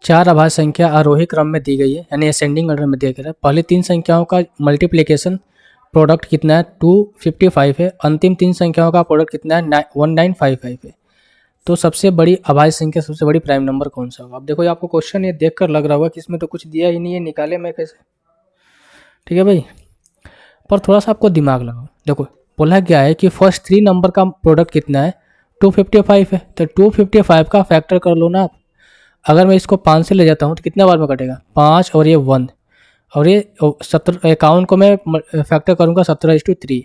चार अभाज्य संख्या आरोही क्रम में दी गई है, यानी असेंडिंग ऑर्डर में दिया गया है। पहले तीन संख्याओं का मल्टीप्लिकेशन प्रोडक्ट कितना है 255 है, अंतिम तीन संख्याओं का प्रोडक्ट कितना है 1955 है। तो सबसे बड़ी अभाज्य संख्या, सबसे बड़ी प्राइम नंबर कौन सा होगा? अब देखो, ये आपको क्वेश्चन ये देखकर लग रहा होगा कि इसमें तो कुछ दिया ही नहीं है, निकाले मैं कैसे? ठीक है भाई, पर थोड़ा सा आपको दिमाग लगाओ। देखो बोला गया है कि फर्स्ट थ्री नंबर का प्रोडक्ट कितना है 255 है, तो 255 का फैक्टर कर लो ना आप। अगर मैं इसको 5 से ले जाता हूँ तो कितने बार में कटेगा? 5 और ये 1, और ये 51 को मैं फैक्टर करूँगा 17:3,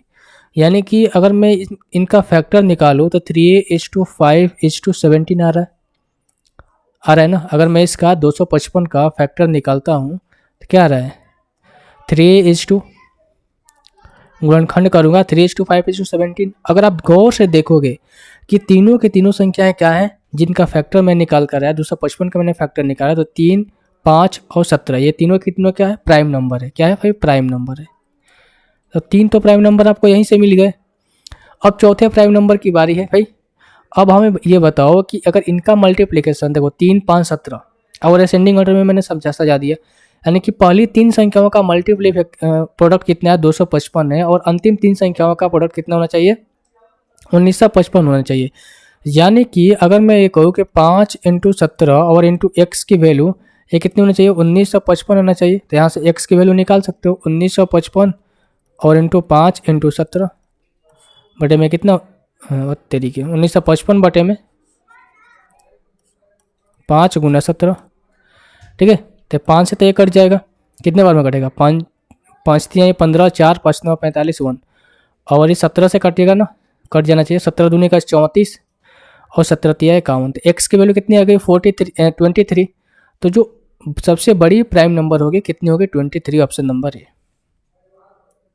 यानी कि अगर मैं इनका फैक्टर निकालूँ तो 3:5:17 आ रहा है ना। अगर मैं इसका 255 का फैक्टर निकालता हूँ तो क्या आ रहा है? 3 गुणनखंड करूँगा 3:5:17। अगर आप गौर से देखोगे कि तीनों के तीनों संख्याएं क्या हैं जिनका फैक्टर मैं निकाल कर आया, 255 का मैंने फैक्टर निकाला, तो 3, 5 और 17, ये तीनों के तीनों क्या है? प्राइम नंबर है। क्या है भाई? प्राइम नंबर है। तो 3 तो प्राइम नंबर आपको यहीं से मिल गए। अब चौथे प्राइम नंबर की बारी है भाई। अब हमें ये बताओ कि अगर इनका मल्टीप्लिकेशन देखो 3, 5, 17 और असेंडिंग ऑर्डर में मैंने सजा दिया, यानी कि पहली तीन संख्याओं का प्रोडक्ट कितना है 255 है, और अंतिम तीन संख्याओं का प्रोडक्ट कितना होना चाहिए? 1955 होना चाहिए। यानी कि अगर मैं ये कहूँ कि 5 × 17 और इंटू एक्स की वैल्यू ये कितनी होनी चाहिए? 1955 होना चाहिए। तो यहाँ से एक्स की वैल्यू निकाल सकते हो 1955 और इंटू 5 × 17 बटे में कितना तरीके 1955 बटे में 5 × 17। ठीक है, तो 5 से तो ये कट जाएगा, कितने बार में कटेगा? 5 3 15, 4 5 9 45 1, और ये 17 से कटिएगा ना, कट जाना चाहिए। 17 दूनी का 34 और 17 तिया 51। तो एक्स की वैल्यू कितनी आ गई? 23। तो जो सबसे बड़ी प्राइम नंबर होगी कितनी होगी? 23, ऑप्शन नंबर ए।